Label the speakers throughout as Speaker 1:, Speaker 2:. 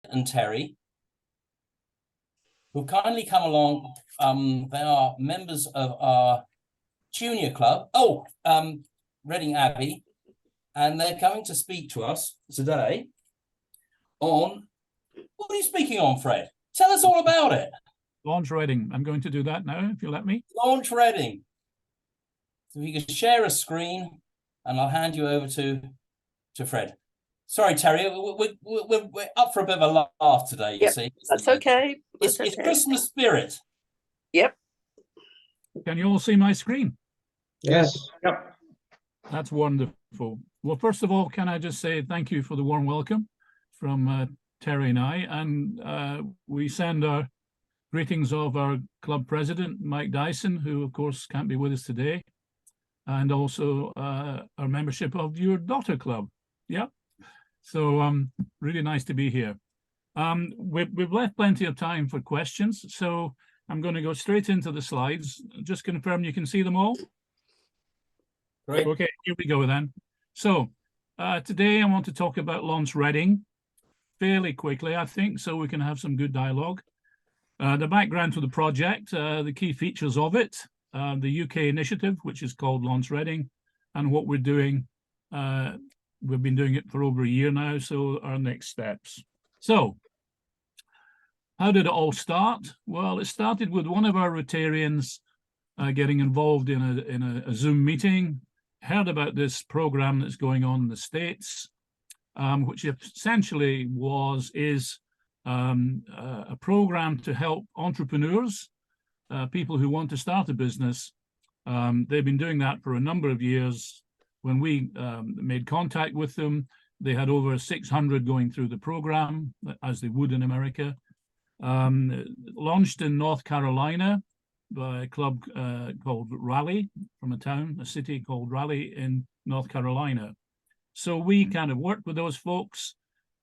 Speaker 1: and Terry, who've kindly come along. They are members of our junior club. Reading Abbey, and they're coming to speak to us today on, what are you speaking on, Fred? Tell us all about it.
Speaker 2: Launch Reading. I'm going to do that now, if you let me.
Speaker 1: Launch Reading. So if you can share a screen, and I'll hand you over to Fred. Sorry, Terry, we're up for a bit of a laugh today, you see.
Speaker 3: That's okay.
Speaker 1: It's Christmas spirit.
Speaker 3: Yep.
Speaker 2: Can you all see my screen?
Speaker 4: Yes.
Speaker 5: Yep.
Speaker 2: That's wonderful. Well, first of all, can I just say thank you for the warm welcome from Terry and I, and we send our greetings of our club president, Mike Dyson, who of course can't be with us today, and also our membership of your daughter club. Yeah. So really nice to be here. We've left plenty of time for questions, so I'm going to go straight into the slides. Just confirm you can see them all.
Speaker 1: Great.
Speaker 2: Okay, here we go then. So today I want to talk about Launch Reading fairly quickly, I think, so we can have some good dialogue. The background to the project, the key features of it, the UK initiative, which is called Launch Reading, and what we're doing. We've been doing it for over a year now, so our next steps. So, how did it all start? Well, it started with one of our Rotarians getting involved in a Zoom meeting, heard about this program that's going on in the States, which essentially is a program to help entrepreneurs, people who want to start a business. They've been doing that for a number of years. When we made contact with them, they had over 600 going through the program, as they would in America. Launched in North Carolina by a club called Raleigh, from a city called Raleigh in North Carolina. So we kind of worked with those folks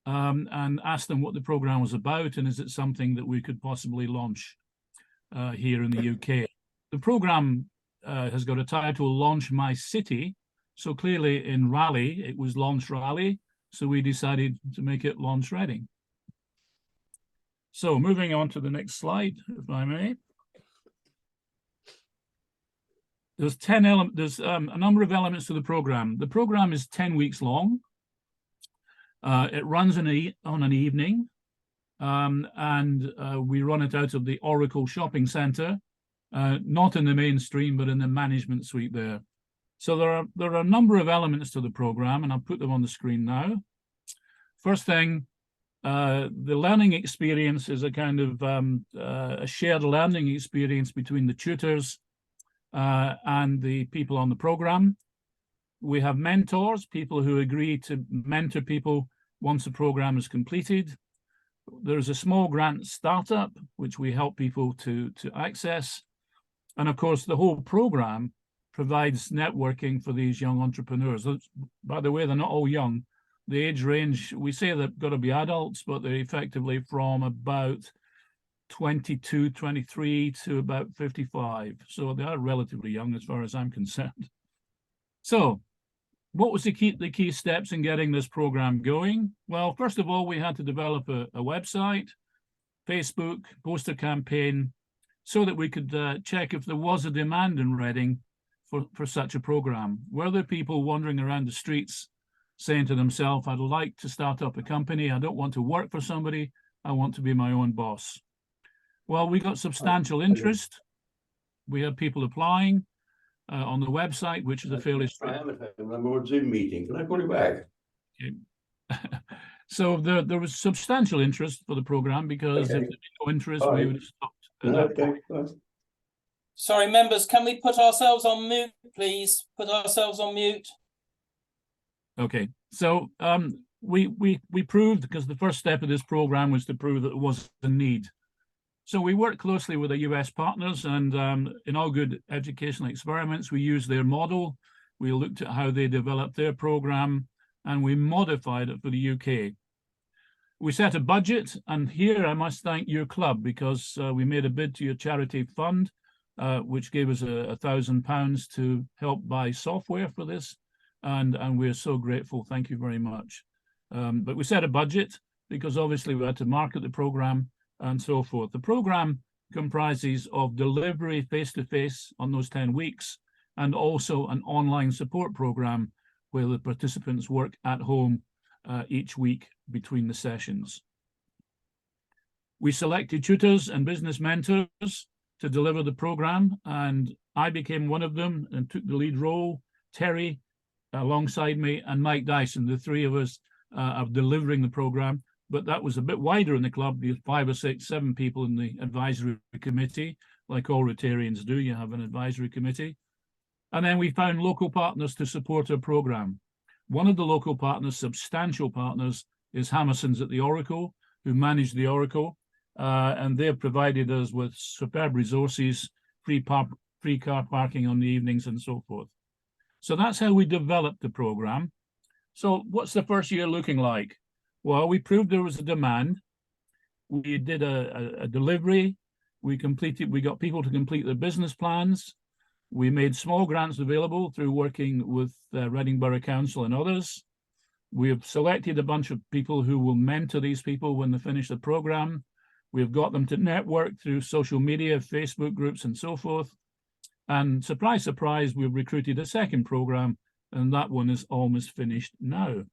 Speaker 2: and asked them what the program was about, and is it something that we could possibly launch here in the UK. The program has got a title, Launch My City. So clearly in Raleigh, it was Launch Raleigh. So we decided to make it Launch Reading. So moving on to the next slide, if I may. There's a number of elements to the program. The program is 10 weeks long. It runs on an evening, and we run it out of the Oracle Shopping Centre, not in the mainstream, but in the management suite there. So there are a number of elements to the program, and I'll put them on the screen now. First thing, the learning experience is a kind of a shared learning experience between the tutors and the people on the program. We have mentors, people who agree to mentor people once the program is completed. There's a small grant startup, which we help people to access. And of course, the whole program provides networking for these young entrepreneurs. By the way, they're not all young. The age range, we say they've got to be adults, but they're effectively from about 22, 23 to about 55. So they are relatively young as far as I'm concerned. So what was the key steps in getting this program going? Well, first of all, we had to develop a website, Facebook, poster campaign, so that we could check if there was a demand in Reading for such a program. Were there people wandering around the streets saying to themselves, I'd like to start up a company, I don't want to work for somebody, I want to be my own boss? Well, we got substantial interest. We had people applying on the website, which is a fairly
Speaker 4: I am at home. I'm on a Zoom meeting. Can I call you back?
Speaker 2: Okay. So there was substantial interest for the program, because if there'd been no interest, we would have stopped at that point.
Speaker 1: Sorry, members, can we put ourselves on mute, please? Put ourselves on mute.
Speaker 2: Okay, so we proved, because the first step of this program was to prove that there was a need. So we worked closely with the US partners, and in all good educational experiments, we used their model. We looked at how they developed their program, and we modified it for the UK. We set a budget, and here I must thank your club, because we made a bid to your charity fund, which gave us £1,000 to help buy software for this, and we're so grateful. Thank you very much. But we set a budget, because obviously we had to market the program and so forth. The program comprises of delivery face-to-face on those 10 weeks, and also an online support program where the participants work at home each week between the sessions. We selected tutors and business mentors to deliver the program, and I became one of them and took the lead role. Terry alongside me, and Mike Dyson, the three of us are delivering the program. But that was a bit wider in the club. You have 5 or 6, 7 people in the advisory committee, like all Rotarians do. You have an advisory committee. And then we found local partners to support our program. One of the local partners, substantial partners, is Hammerson's at the Oracle, who manage the Oracle. And they've provided us with superb resources, free car parking on the evenings and so forth. So that's how we developed the program. So what's the first year looking like? Well, we proved there was a demand. We did a delivery. We got people to complete their business plans. We made small grants available through working with Reading Borough Council and others. We have selected a bunch of people who will mentor these people when they finish the program. We've got them to network through social media, Facebook groups, and so forth. And surprise, surprise, we've recruited a second program, and that one is almost finished now.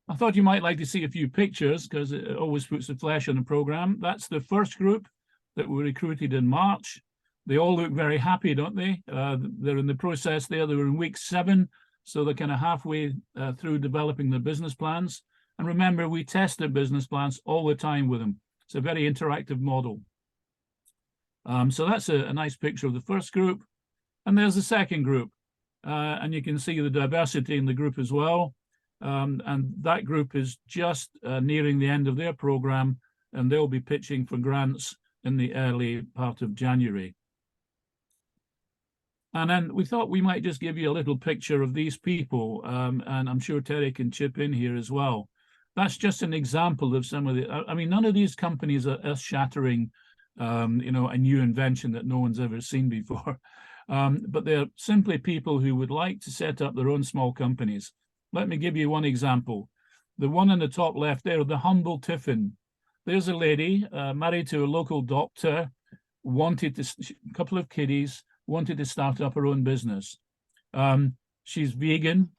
Speaker 2: I thought you might like to see a few pictures because it always puts the flesh on the program. That's the first group that we recruited in March. They all look very happy, don't they? They're in the process there. They were in week 7, so they're kind of halfway through developing their business plans. And remember, we test their business plans all the time with them. It's a very interactive model. So that's a nice picture of the first group. And there's the second group. And you can see the diversity in the group as well. And that group is just nearing the end of their program, and they'll be pitching for grants in the early part of January. And then we thought we might just give you a little picture of these people, and I'm sure Terry can chip in here as well. That's just an example of some of the, I mean, none of these companies are earth-shattering, you know, a new invention that no one's ever seen before. But they're simply people who would like to set up their own small companies. Let me give you one example. The one on the top left there, the humble tiffin. There's a lady married to a local doctor, wanted to, a couple of kiddies, wanted to start up her own business. She's vegan,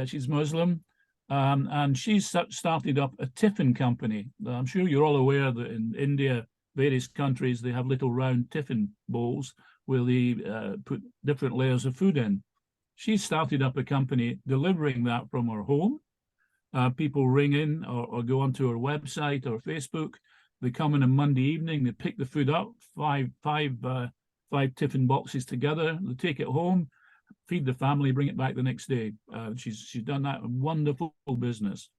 Speaker 2: she's Muslim, and she's started up a tiffin company. I'm sure you're all aware that in India, various countries, they have little round tiffin bowls where they put different layers of food in. She started up a company delivering that from her home. People ring in or go onto her website or Facebook. They come in on Monday evening, they pick the food up, five tiffin boxes together, they take it home, feed the family, bring it back the next day. She's done that, a wonderful business.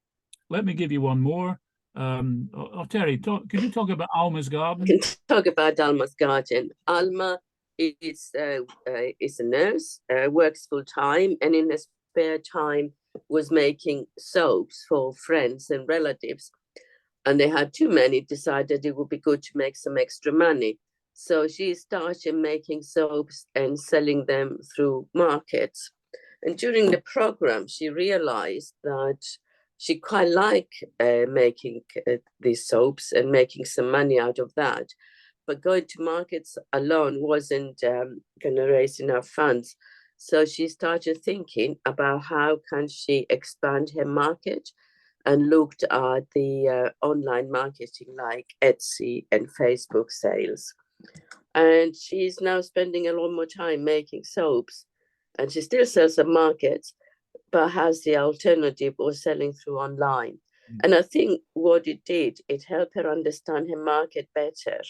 Speaker 2: Let me give you one more. Terry, could you talk about Alma's Garden?
Speaker 3: I can talk about Alma's Garden. Alma is a nurse, works full time, and in her spare time was making soaps for friends and relatives. And they had too many, decided it would be good to make some extra money. So she started making soaps and selling them through markets. And during the program, she realized that she quite liked making these soaps and making some money out of that. But going to markets alone wasn't going to raise enough funds. So she started thinking about how can she expand her market, and looked at the online marketing like Etsy and Facebook sales. And she's now spending a lot more time making soaps, and she still sells at markets, but has the alternative of selling through online. And I think what it did, it helped her understand her market better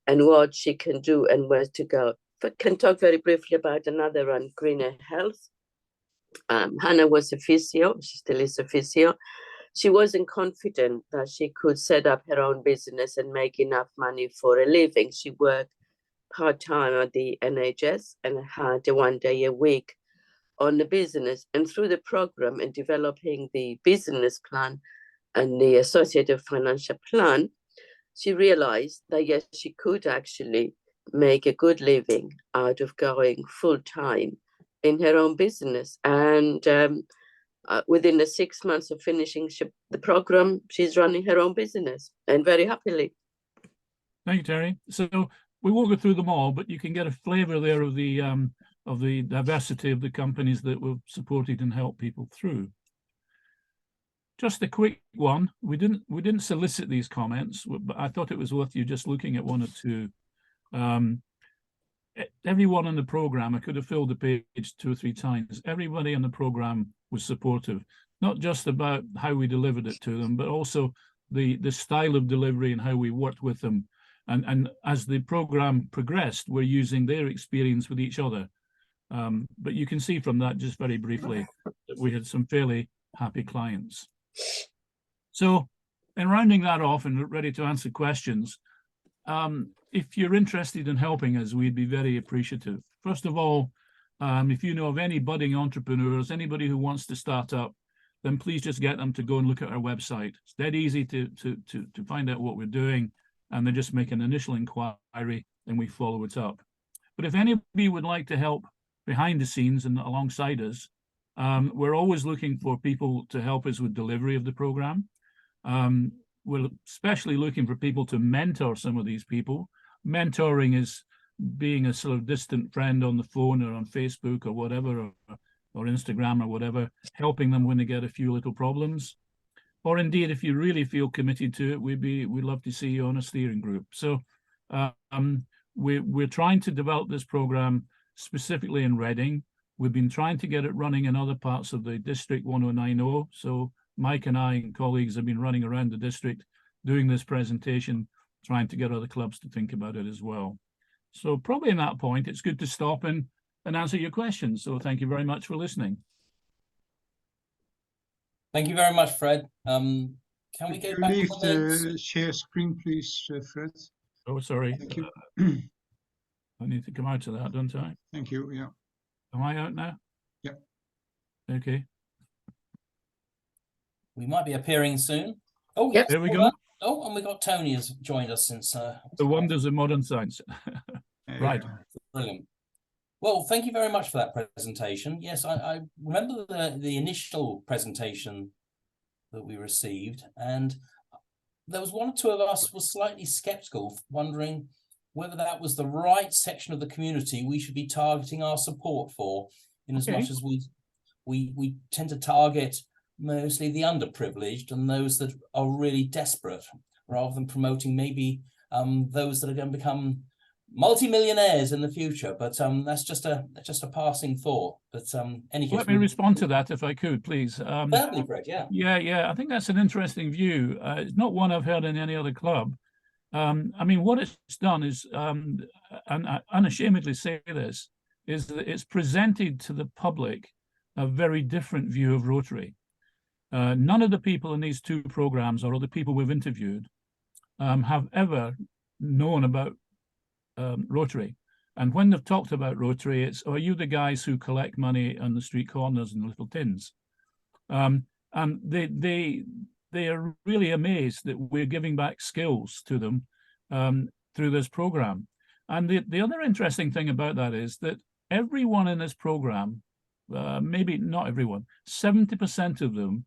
Speaker 3: and what she can do and where to go. If I can talk very briefly about another one, Greener Health. Hannah was a physio, she still is a physio. She wasn't confident that she could set up her own business and make enough money for a living. She worked part-time at the NHS and had 1 day a week on the business. And through the program and developing the business plan and the associated financial plan, she realized that yes, she could actually make a good living out of going full-time in her own business. And within the 6 months of finishing the program, she's running her own business and very happily.
Speaker 2: Thank you, Terry. So we won't go through them all, but you can get a flavour there of the diversity of the companies that we've supported and helped people through. Just a quick one. We didn't solicit these comments, but I thought it was worth you just looking at one or two. Everyone on the program, I could have filled the page 2 or 3 times. Everybody on the program was supportive, not just about how we delivered it to them, but also the style of delivery and how we worked with them. And as the program progressed, we're using their experience with each other. But you can see from that, just very briefly, that we had some fairly happy clients. So in rounding that off and ready to answer questions, if you're interested in helping us, we'd be very appreciative. First of all, if you know of any budding entrepreneurs, anybody who wants to start up, then please just get them to go and look at our website. It's dead easy to find out what we're doing, and they just make an initial inquiry and we follow it up. But if anybody would like to help behind the scenes and alongside us, we're always looking for people to help us with delivery of the program. We're especially looking for people to mentor some of these people. Mentoring is being a sort of distant friend on the phone or on Facebook or whatever, or Instagram or whatever, helping them when they get a few little problems. Or indeed, if you really feel committed to it, we'd love to see you on a steering group. So we're trying to develop this program specifically in Reading. We've been trying to get it running in other parts of the district 1090. So Mike and I and colleagues have been running around the district doing this presentation, trying to get other clubs to think about it as well. So probably in that point, it's good to stop and answer your questions. So thank you very much for listening.
Speaker 1: Thank you very much, Fred. Can we go back
Speaker 5: leave
Speaker 1: to the links?
Speaker 5: the share screen, please, Fred?
Speaker 2: Oh, sorry.
Speaker 5: Thank you.
Speaker 2: I need to come out of that, don't I?
Speaker 5: Thank you. Yeah.
Speaker 2: Am I out now?
Speaker 5: Yeah.
Speaker 2: Okay.
Speaker 1: We might be appearing soon. Oh,
Speaker 3: Yep.
Speaker 1: yes.
Speaker 2: There we go.
Speaker 1: Oh, and we got Tony has joined us since.
Speaker 2: The wonders of modern science. Right.
Speaker 1: Brilliant. Well, thank you very much for that presentation. Yes, I remember the initial presentation that we received, and there was one or two of us were slightly skeptical, wondering whether that was the right section of the community we should be targeting our support for, in as much as we tend to target mostly the underprivileged and those that are really desperate, rather than promoting maybe those that are going to become multi-millionaires in the future. But that's just a passing thought. But any case,
Speaker 2: Let me respond to that if I could, please.
Speaker 1: Certainly, Fred. Yeah.
Speaker 2: Yeah. I think that's an interesting view. It's not one I've heard in any other club. I mean, what it's done is, and I unashamedly say this, is that it's presented to the public a very different view of Rotary. None of the people in these 2 programs, or the people we've interviewed, have ever known about Rotary. And when they've talked about Rotary, it's, are you the guys who collect money on the street corners and little tins? And they are really amazed that we're giving back skills to them through this program. And the other interesting thing about that is that everyone in this program, maybe not everyone, 70% of them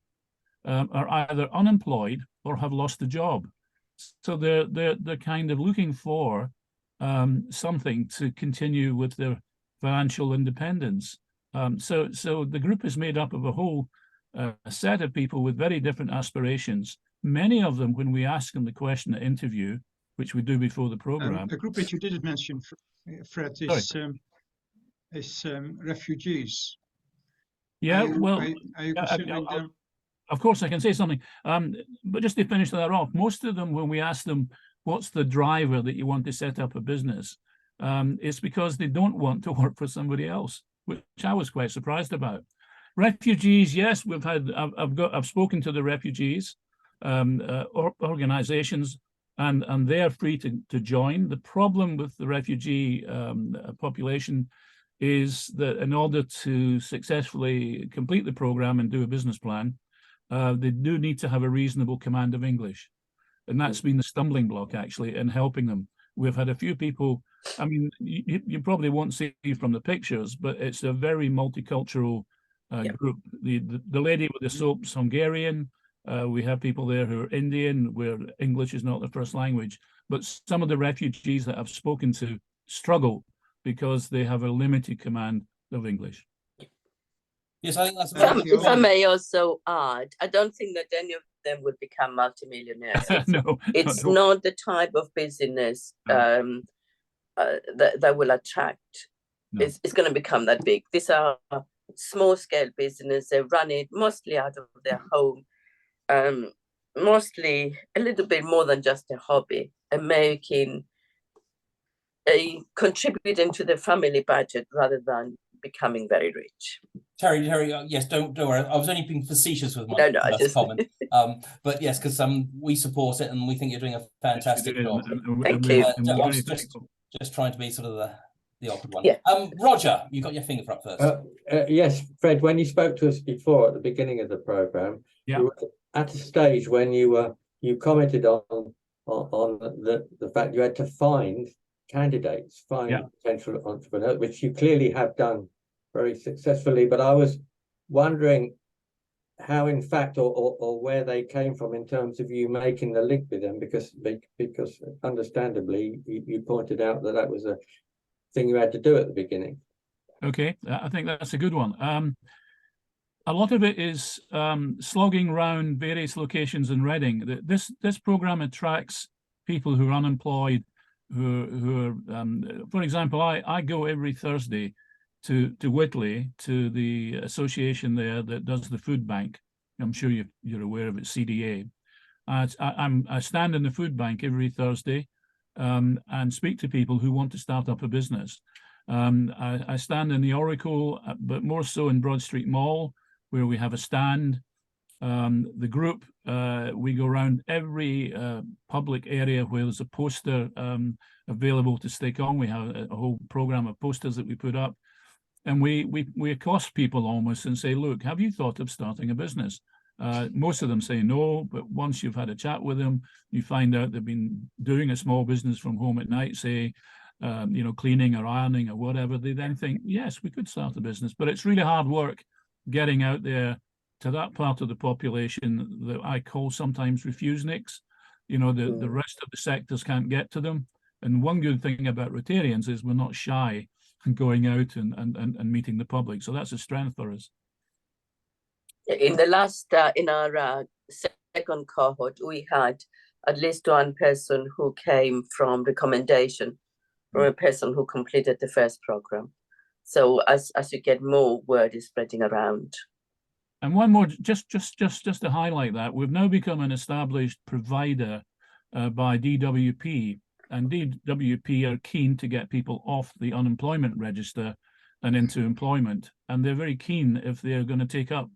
Speaker 2: are either unemployed or have lost a job. So they're kind of looking for something to continue with their financial independence. So the group is made up of a whole set of people with very different aspirations. Many of them, when we ask them the question at interview, which we do before the program.
Speaker 5: A group that you didn't mention, Fred, is refugees.
Speaker 2: Yeah,
Speaker 5: are you considering them?
Speaker 2: Of course, I can say something. But just to finish that off, most of them, when we ask them, what's the driver that you want to set up a business? It's because they don't want to work for somebody else, which I was quite surprised about. Refugees, yes, I've spoken to the refugees organizations, and they are free to join. The problem with the refugee population is that in order to successfully complete the program and do a business plan, they do need to have a reasonable command of English. And that's been the stumbling block, actually, in helping them. We've had a few people, I mean, you probably won't see from the pictures, but it's a very multicultural group. The lady with the soap's Hungarian. We have people there who are Indian, where English is not their first language. But some of the refugees that I've spoken to struggle because they have a limited command of English.
Speaker 1: Yes, I think that's
Speaker 3: If I may also add, I don't think that any of them would become multimillionaires.
Speaker 2: No,
Speaker 3: It's
Speaker 2: no.
Speaker 3: not the type of business that will attract.
Speaker 2: No.
Speaker 3: It's going to become that big. These are small scale business. They run it mostly out of their home, mostly a little bit more than just a hobby, and contributing to the family budget rather than becoming very rich.
Speaker 1: Terry, yes, don't worry. I was only being facetious with my
Speaker 3: just
Speaker 1: comment. But yes, because we support it and we think you're doing a fantastic job.
Speaker 3: Thank you.
Speaker 1: I was just trying to be sort of the awkward one.
Speaker 3: Yeah.
Speaker 1: Roger, you got your finger up first.
Speaker 6: Yes, Fred, when you spoke to us before at the beginning of the program,
Speaker 2: Yeah.
Speaker 6: you were at a stage when you commented on the fact you had to find candidates, potential entrepreneurs, which you clearly have done very successfully. But I was wondering how, in fact, or where they came from in terms of you making the link with them, because understandably you pointed out that was a thing you had to do at the beginning.
Speaker 2: Okay, I think that's a good one. A lot of it is slogging around various locations in Reading. This program attracts people who are unemployed, who are, for example, I go every Thursday to Whitley, to the association there that does the food bank. I'm sure you're aware of it, CDA. I stand in the food bank every Thursday and speak to people who want to start up a business. I stand in the Oracle, but more so in Broad Street Mall, where we have a stand. The group, we go around every public area where there's a poster available to stick on. We have a whole program of posters that we put up, and we accost people almost and say, look, have you thought of starting a business? Most of them say no, but once you've had a chat with them, you find out they've been doing a small business from home at night, say, cleaning or ironing or whatever. They then think, yes, we could start a business, but it's really hard work getting out there to that part of the population that I call sometimes refuseniks. The rest of the sectors can't get to them. And one good thing about Rotarians is we're not shy in going out and meeting the public. So that's a strength for us.
Speaker 3: In the last, in our second cohort, we had at least one person who came from recommendation from a person who completed the first program. So as you get more, word is spreading around.
Speaker 2: And one more, just to highlight that, we've now become an established provider by DWP, and DWP are keen to get people off the unemployment register and into employment. And they're very keen if they're going to take up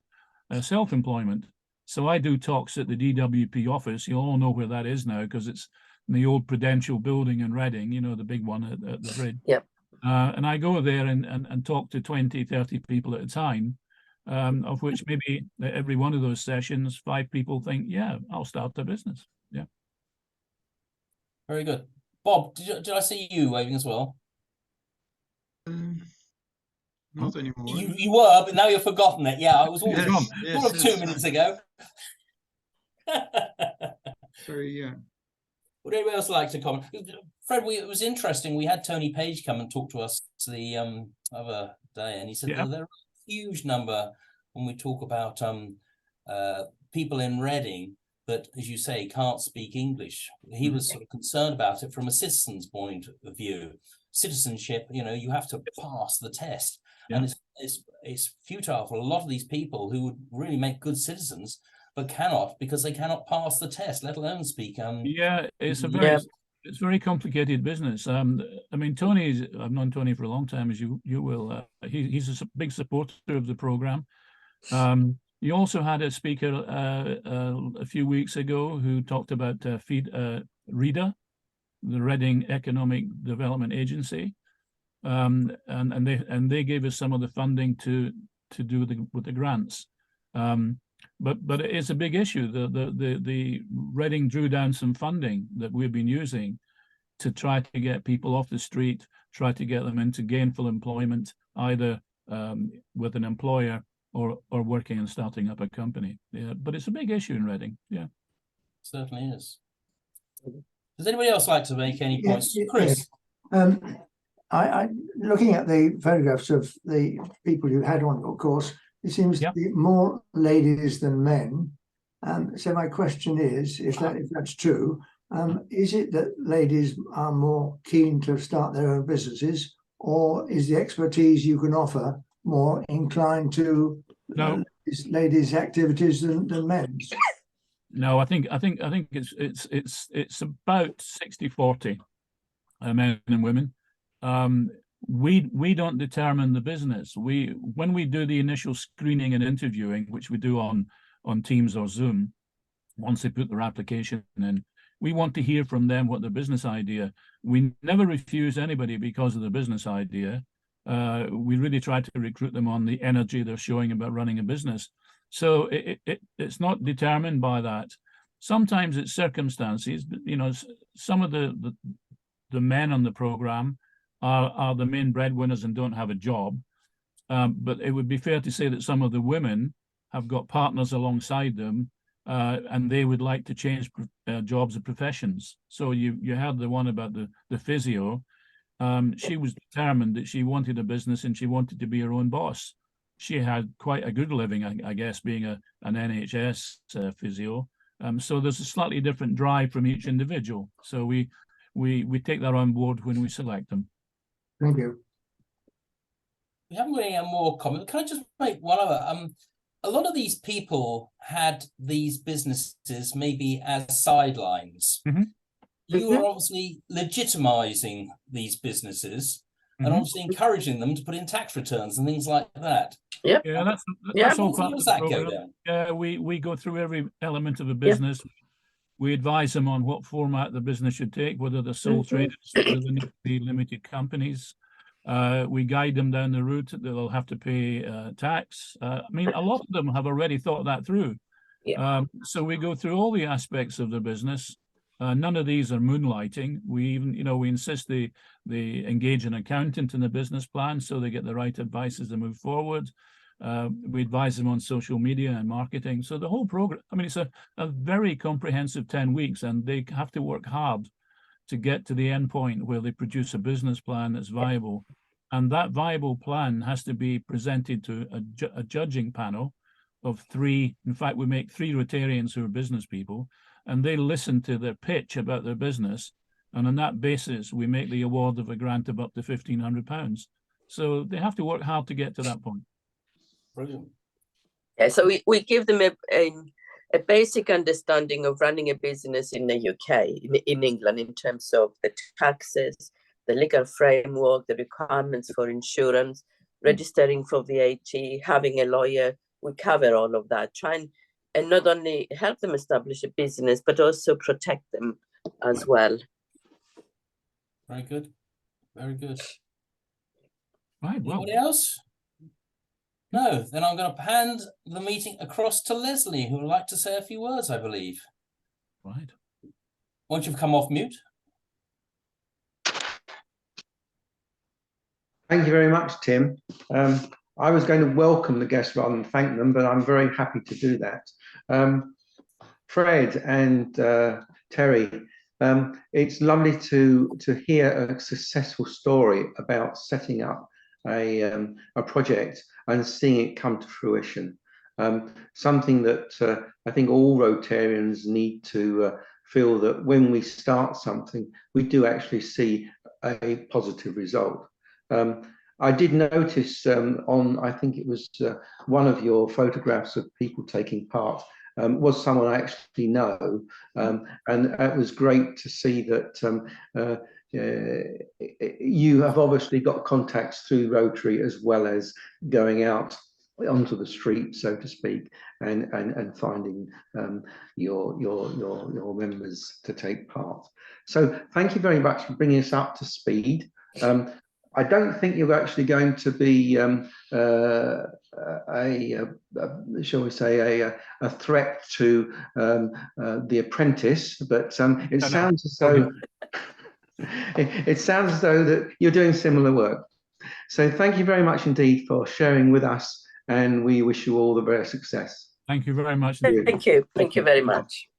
Speaker 2: self-employment. So I do talks at the DWP office. You'll all know where that is now because it's in the old Prudential building in Reading, the big one at the bridge.
Speaker 3: Yep.
Speaker 2: And I go there and talk to 20, 30 people at a time, of which maybe every one of those sessions, 5 people think, yeah, I'll start a business. Yeah.
Speaker 1: Very good. Bob, did I see you waving as well?
Speaker 5: Not anymore.
Speaker 1: You were, but now you've forgotten it. Yeah, I was all
Speaker 5: Yes,
Speaker 1: of 2 minutes ago.
Speaker 5: Sorry, yeah.
Speaker 1: Would anyone else like to comment? Fred, it was interesting. We had Tony Page come and talk to us the other day, and he said that there are a huge number when we talk about people in Reading that, as you say, can't speak English. He was sort of concerned about it from a citizen's point of view. Citizenship, you have to pass the test. Yeah. And it's futile for a lot of these people who would really make good citizens, but cannot because they cannot pass the test, let alone speak.
Speaker 2: It's very complicated business. I mean, I've known Tony for a long time, as you will. He's a big supporter of the program. You also had a speaker a few weeks ago who talked about REDA, the Reading Economic Development Agency. And they gave us some of the funding to do with the grants, but it's a big issue. The Reading drew down some funding that we've been using to try to get people off the street, try to get them into gainful employment, either with an employer or working and starting up a company. Yeah, but it's a big issue in Reading. Yeah,
Speaker 1: Certainly is. Does anybody else like to make any points?
Speaker 7: Yes.
Speaker 1: Chris?
Speaker 7: I looking at the photographs of the people you had on your course, it seems to be more ladies than men. So my question is, if that's true, is it that ladies are more keen to start their own businesses, or is the expertise you can offer more inclined to ladies' activities than men's?
Speaker 2: No, I think it's about 60-40, men and women. We don't determine the business. When we do the initial screening and interviewing, which we do on Teams or Zoom, once they put their application in, we want to hear from them what their business idea. We never refuse anybody because of their business idea. We really try to recruit them on the energy they're showing about running a business. So it's not determined by that. Sometimes it's circumstances, but some of the men on the program are the main breadwinners and don't have a job. But it would be fair to say that some of the women have got partners alongside them, and they would like to change jobs or professions. So you heard the one about the physio. She was determined that she wanted a business and she wanted to be her own boss. She had quite a good living, I guess, being an NHS physio. So there's a slightly different drive from each individual. So we take that on board when we select them.
Speaker 7: Thank you.
Speaker 1: We haven't got any more comments. Can I just make one other? A lot of these people had these businesses maybe as sidelines.
Speaker 2: Mm-hmm.
Speaker 1: You are obviously legitimizing these businesses and obviously encouraging them to put in tax returns and things like that.
Speaker 3: Yep.
Speaker 2: Yeah, that's all part of the
Speaker 1: that
Speaker 2: program.
Speaker 1: go down?
Speaker 2: Yeah, we go through every element of a business. Yep. We advise them on what format the business should take, whether they're sole traders, whether they need to be limited companies. We guide them down the route that they'll have to pay tax. I mean, a lot of them have already thought that through. Yeah. So we go through all the aspects of the business. None of these are moonlighting. We even, we insist they engage an accountant in the business plan so they get the right advice as they move forward. We advise them on social media and marketing. So the whole program, I mean, it's a very comprehensive 10 weeks, and they have to work hard to get to the end point where they produce a business plan that's viable. And that viable plan has to be presented to a judging panel of 3. In fact, we make 3 Rotarians who are business people, and they listen to their pitch about their business. And on that basis, we make the award of a grant of up to £1,500. So they have to work hard to get to that point.
Speaker 1: Brilliant.
Speaker 3: Yeah, so we give them a basic understanding of running a business in the UK, in England, in terms of the taxes, the legal framework, the requirements for insurance, registering for VAT, having a lawyer. We cover all of that, trying and not only help them establish a business, but also protect them as well.
Speaker 1: Very good. Very good.
Speaker 2: Right. Well.
Speaker 1: Anybody else? No, then I'm going to hand the meeting across to Leslie, who would like to say a few words, I believe.
Speaker 2: Right.
Speaker 1: Once you've come off mute.
Speaker 8: Thank you very much, Tim. I was going to welcome the guests rather than thank them, but I'm very happy to do that. Fred and Terry, it's lovely to hear a successful story about setting up a project and seeing it come to fruition. Something that I think all Rotarians need to feel that when we start something, we do actually see a positive result. I did notice I think it was one of your photographs of people taking part was someone I actually know, and it was great to see that you have obviously got contacts through Rotary as well as going out onto the street, so to speak, and finding your members to take part. So thank you very much for bringing us up to speed. I don't think you're actually going to be shall we say a threat to The Apprentice, but it sounds as though it sounds as though that you're doing similar work. So thank you very much indeed for sharing with us and we wish you all the best success.
Speaker 2: Thank you very much.
Speaker 3: Thank you. Thank you very much.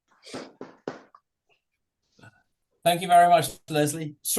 Speaker 1: Thank you very much, Leslie.